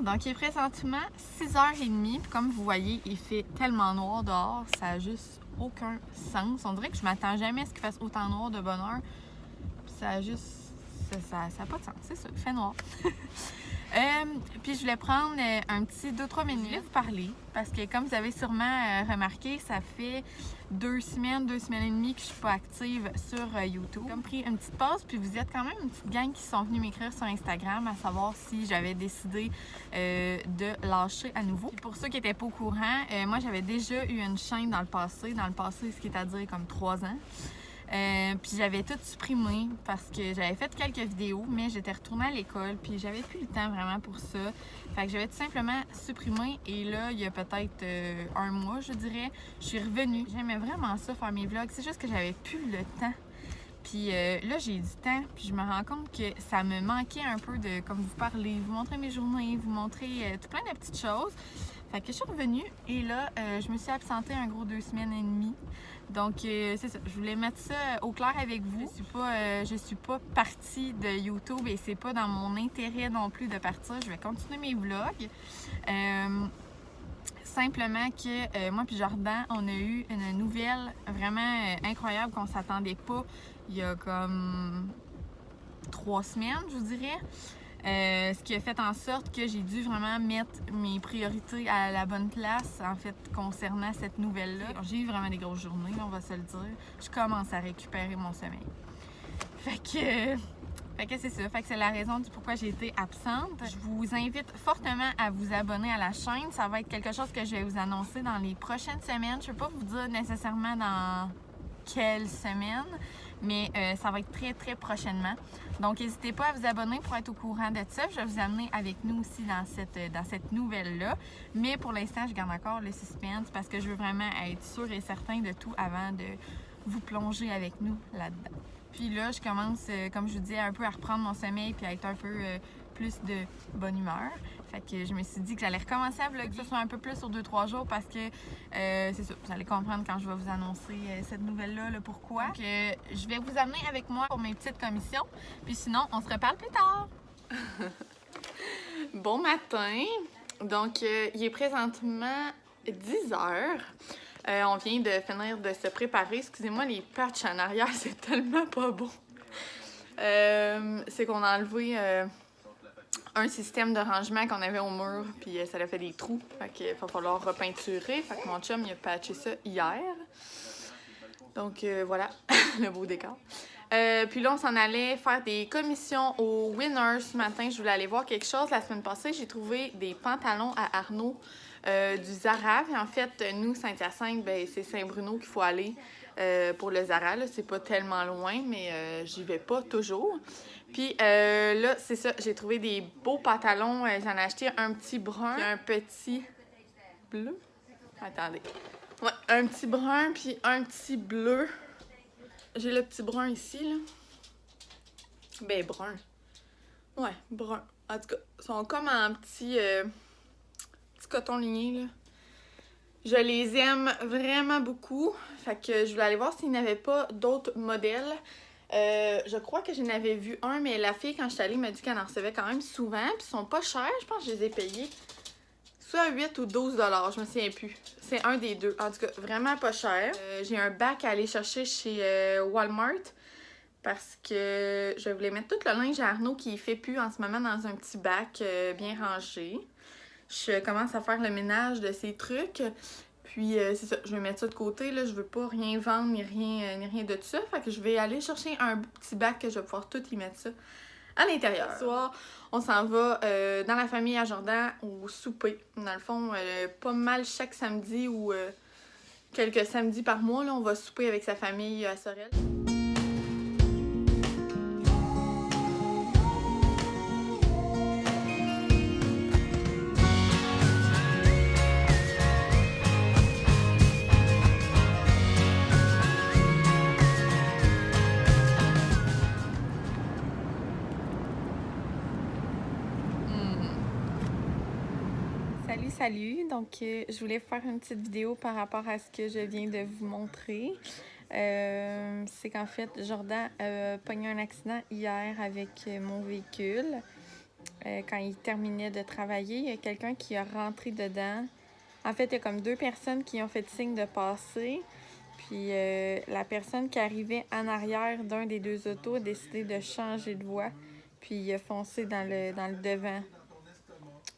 Donc il est présentement 6h30, puis comme vous voyez, il fait tellement noir dehors, ça n'a juste aucun sens. On dirait que je m'attends jamais à ce qu'il fasse autant noir de bonne heure. Puis ça a juste... ça n'a pas de sens, c'est ça, il fait noir. Puis je voulais prendre un petit 2-3 minutes. Je voulais vous parler parce que comme vous avez sûrement remarqué, ça fait 2 semaines et demie que je suis pas active sur YouTube. J'ai comme pris une petite pause, puis vous êtes quand même une petite gang qui sont venus m'écrire sur Instagram à savoir si j'avais décidé de lâcher à nouveau. Puis pour ceux qui n'étaient pas au courant, moi j'avais déjà eu une chaîne dans le passé, ce qui est à dire comme 3 ans. Puis j'avais tout supprimé parce que j'avais fait quelques vidéos, mais j'étais retournée à l'école, puis j'avais plus le temps vraiment pour ça. Fait que j'avais tout simplement supprimé, et là, il y a peut-être 1 mois, je dirais, je suis revenue. J'aimais vraiment ça, faire mes vlogs, c'est juste que j'avais plus le temps. Puis là, j'ai du temps, puis je me rends compte que ça me manquait un peu de, comme vous parler, vous montrer mes journées, vous montrer tout plein de petites choses. Fait que je suis revenue, et là, je me suis absentée un gros 2 semaines et demie. Donc, c'est ça. Je voulais mettre ça au clair avec vous. Je suis pas partie de YouTube, et c'est pas dans mon intérêt non plus de partir. Je vais continuer mes vlogs. Simplement que moi puis Jordan, on a eu une nouvelle vraiment incroyable qu'on s'attendait pas il y a comme 3 semaines, je vous dirais. Ce qui a fait en sorte que j'ai dû vraiment mettre mes priorités à la bonne place, en fait, concernant cette nouvelle-là. J'ai eu vraiment des grosses journées, on va se le dire. Je commence à récupérer mon sommeil. Fait que c'est ça. Fait que c'est la raison du pourquoi j'ai été absente. Je vous invite fortement à vous abonner à la chaîne. Ça va être quelque chose que je vais vous annoncer dans les prochaines semaines. Je ne peux pas vous dire nécessairement dans quelle semaine, mais ça va être très très prochainement. Donc n'hésitez pas à vous abonner pour être au courant de ça. Je vais vous amener avec nous aussi dans cette nouvelle-là. Mais pour l'instant, je garde encore le suspense parce que je veux vraiment être sûre et certain de tout avant de vous plonger avec nous là-dedans. Puis là, je commence, comme je vous dis, un peu à reprendre mon sommeil puis à être un peu plus de bonne humeur. Fait que je me suis dit que j'allais recommencer à vlogger, que ce soit un peu plus sur 2-3 jours parce que c'est ça, vous allez comprendre quand je vais vous annoncer cette nouvelle-là, le pourquoi. Donc, je vais vous amener avec moi pour mes petites commissions. Puis sinon, on se reparle plus tard. Bon matin. Donc, il est présentement 10h. On vient de finir de se préparer. Excusez-moi, les patchs en arrière, c'est tellement pas bon. C'est qu'on a enlevé un système de rangement qu'on avait au mur, puis ça a fait des trous. Fait qu'il va falloir repeinturer. Fait que mon chum, il a patché ça hier. Donc voilà, le beau décor. Puis là, on s'en allait faire des commissions au Winners ce matin. Je voulais aller voir quelque chose. La semaine passée, j'ai trouvé des pantalons à Arnaud du Zara. Et en fait, nous, Saint-Hyacinthe, ben, c'est Saint-Bruno qu'il faut aller pour le Zara. C'est pas tellement loin, mais j'y vais pas toujours. Puis là, c'est ça, j'ai trouvé des beaux pantalons. J'en ai acheté un petit brun et un petit bleu. Attendez. Ouais, un petit brun puis un petit bleu. J'ai le petit brun ici, là. Ben, brun. Ouais, brun. En tout cas, ils sont comme en petit coton ligné, là. Je les aime vraiment beaucoup. Fait que je voulais aller voir s'il n'y avait pas d'autres modèles. Je crois que j'en avais vu un, mais la fille, quand je suis allée, m'a dit qu'elle en recevait quand même souvent. Puis ils sont pas chers. Je pense que je les ai payés soit 8 ou 12 $, je me souviens plus. C'est un des deux. En tout cas, vraiment pas cher. J'ai un bac à aller chercher chez Walmart parce que je voulais mettre tout le linge à Arnaud qui fait plus en ce moment dans un petit bac bien rangé. Je commence à faire le ménage de ces trucs. Puis c'est ça, je vais mettre ça de côté. Là. Je veux pas rien vendre ni rien de tout ça. Fait que je vais aller chercher un petit bac que je vais pouvoir tout y mettre ça à l'intérieur. Ce soir, on s'en va dans la famille à Jordan au souper. Dans le fond, pas mal chaque samedi ou quelques samedis par mois, là, on va souper avec sa famille à Sorel. Salut! Donc, je voulais faire une petite vidéo par rapport à ce que je viens de vous montrer. C'est qu'en fait, Jordan a pogné un accident hier avec mon véhicule. quand il terminait de travailler. Il y a quelqu'un qui a rentré dedans. En fait, il y a comme 2 personnes qui ont fait signe de passer. Puis la personne qui arrivait en arrière d'un des 2 autos a décidé de changer de voie. Puis il a foncé dans le devant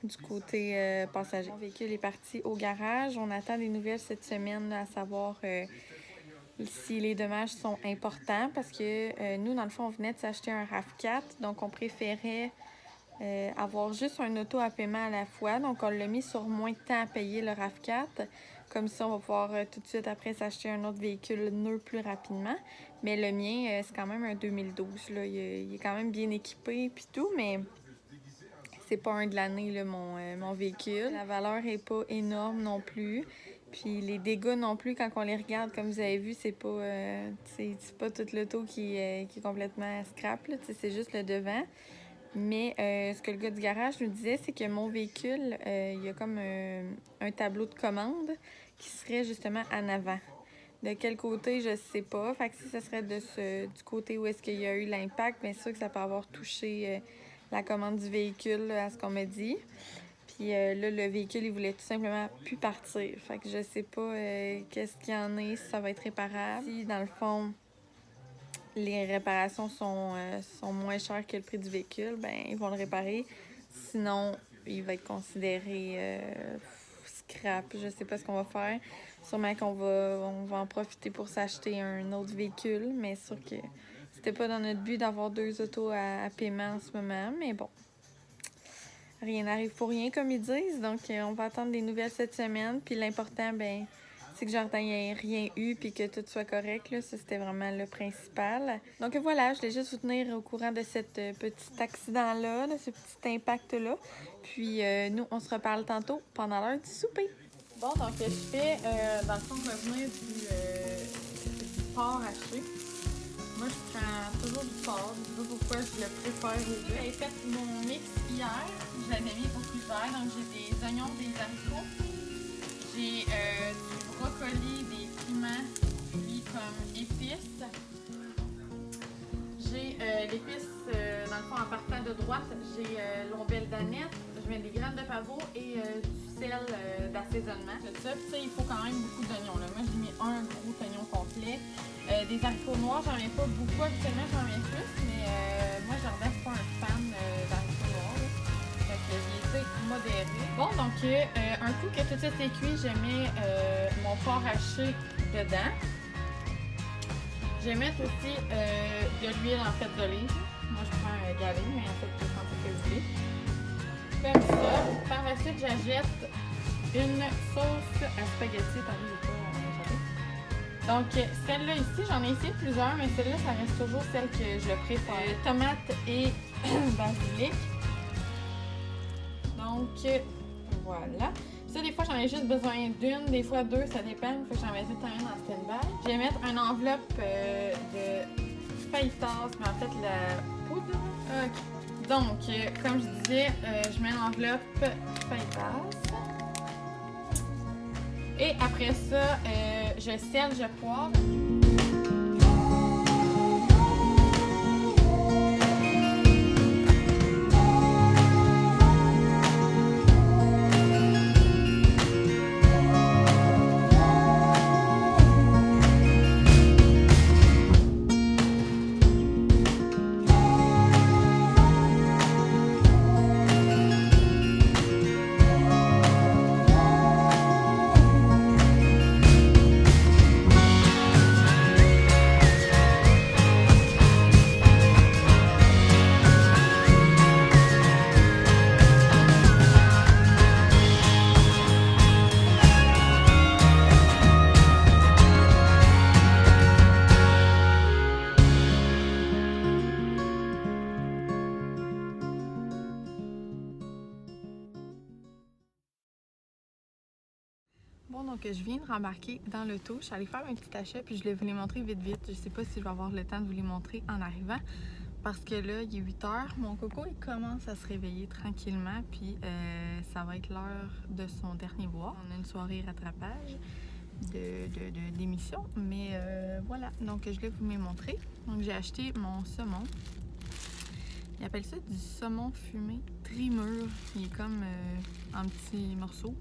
du côté passager. Le véhicule est parti au garage. On attend des nouvelles cette semaine là, à savoir si les dommages sont importants parce que nous, dans le fond, on venait de s'acheter un RAV4. Donc, on préférait avoir juste un auto à paiement à la fois. Donc, on l'a mis sur moins de temps à payer le RAV4. Comme ça, on va pouvoir tout de suite après s'acheter un autre véhicule neuf plus rapidement. Mais le mien, c'est quand même un 2012. Là. Il est quand même bien équipé puis tout, mais c'est pas un de l'année, là, mon véhicule. La valeur est pas énorme non plus. Puis les dégâts non plus, quand on les regarde, comme vous avez vu, c'est pas toute l'auto qui est complètement scrap. Là. C'est juste le devant. Mais ce que le gars du garage nous disait, c'est que mon véhicule, il y a comme un tableau de commande qui serait justement en avant. De quel côté, je sais pas. Fait que si ce serait du côté où est-ce qu'il y a eu l'impact, bien sûr que ça peut avoir touché la commande du véhicule, là, à ce qu'on m'a dit. Puis là, le véhicule, il voulait tout simplement plus partir. Fait que je sais pas qu'est-ce qu'il y en est, si ça va être réparable. Si, dans le fond, les réparations sont moins chères que le prix du véhicule, ben ils vont le réparer. Sinon, il va être considéré scrap. Je sais pas ce qu'on va faire. Sûrement qu'on va en profiter pour s'acheter un autre véhicule, mais sûr que c'était pas dans notre but d'avoir 2 autos à paiement en ce moment. Mais bon, rien n'arrive pour rien, comme ils disent. Donc, on va attendre des nouvelles cette semaine. Puis l'important, ben c'est que Jordan n'ait rien eu puis que tout soit correct. Là. Ça, c'était vraiment le principal. Donc voilà, je voulais juste vous tenir au courant de cet petit accident-là, de ce petit impact-là. Puis nous, on se reparle tantôt pendant l'heure du souper. Bon, donc je fais, dans le fond, revenir du porc haché. Moi, je prends toujours du porc. Je sais pas pourquoi je le préfère aux deux. J'ai fait mon mix hier. Je l'avais mis au cuiseur. Donc j'ai des oignons, des haricots. J'ai du brocoli, des piments, puis comme épices. J'ai l'épice, dans le fond, en partant de droite, j'ai l'ombelle d'aneth, je mets des graines de pavot et du sel d'assaisonnement. Ça, puis ça, il faut quand même beaucoup d'oignons. Moi, j'ai mis un gros oignon complet. Des haricots noirs, j'en mets pas beaucoup, actuellement, j'en mets plus, mais moi, je reste pas un fan d'haricots noirs. Fait que j'ai été modéré. Bon, donc, un coup que tout ça est cuit, je mets mon porc haché dedans. Je vais mettre aussi de l'huile en fait d'olive. Moi, je prends galet, mais en fait, je prends que l'huile. Comme ça. Par la suite, j'ajoute une sauce à spaghetti. Attendez, je vais pas donc, celle-là ici, j'en ai essayé plusieurs, mais celle-là, ça reste toujours celle que je préfère. Tomate et basilic. Donc, voilà. Ça, des fois, j'en ai juste besoin d'une, des fois 2, ça dépend. Fait que j'en mets tout le temps une en stand-by. Je vais mettre une enveloppe de fajitas, mais en fait, la poudre. OK. Donc, comme je disais, je mets l'enveloppe fajitas. Et après ça, je sel, je poivre. Bon, donc je viens de rembarquer dans l'auto. Je suis allée faire un petit achat puis je vais vous les montrer vite. Je sais pas si je vais avoir le temps de vous les montrer en arrivant parce que là, il est 8 h. Mon coco, il commence à se réveiller tranquillement puis ça va être l'heure de son dernier boire. On a une soirée rattrapage d'émission, mais voilà. Donc, je vais vous les montrer. Donc, j'ai acheté mon saumon. Ils appellent ça du saumon fumé trimure. Il est comme en petits morceaux.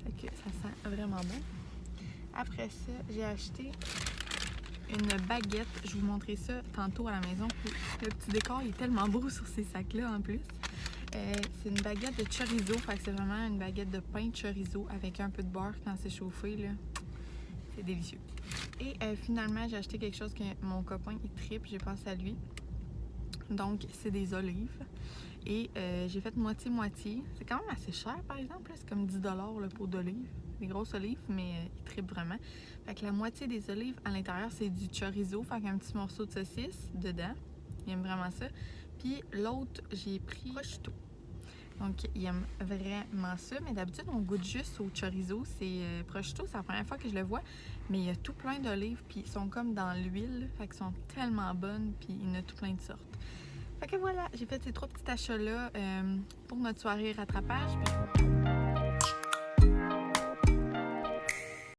Fait que ça sent vraiment bon. Après ça, j'ai acheté une baguette. Je vais vous montrer ça tantôt à la maison. Le petit décor il est tellement beau sur ces sacs-là en plus. C'est une baguette de chorizo. Fait que c'est vraiment une baguette de pain de chorizo avec un peu de beurre quand c'est chauffé, là. C'est délicieux. Et finalement, j'ai acheté quelque chose que mon copain il tripe. J'ai pensé à lui. Donc, c'est des olives. Et j'ai fait moitié-moitié. C'est quand même assez cher, par exemple. C'est comme 10 $ le pot d'olives. Des grosses olives, mais il tripe vraiment. Fait que la moitié des olives, à l'intérieur, c'est du chorizo. Fait qu'un petit morceau de saucisse dedans. Il aime vraiment ça. Puis l'autre, j'ai pris prosciutto. Donc, il aime vraiment ça. Mais d'habitude, on goûte juste au chorizo. C'est prosciutto, c'est la première fois que je le vois. Mais il y a tout plein d'olives. Puis ils sont comme dans l'huile. Fait qu'ils sont tellement bonnes. Puis il y en a tout plein de sortes. Fait que voilà, j'ai fait ces 3 petits achats-là pour notre soirée rattrapage. Puis...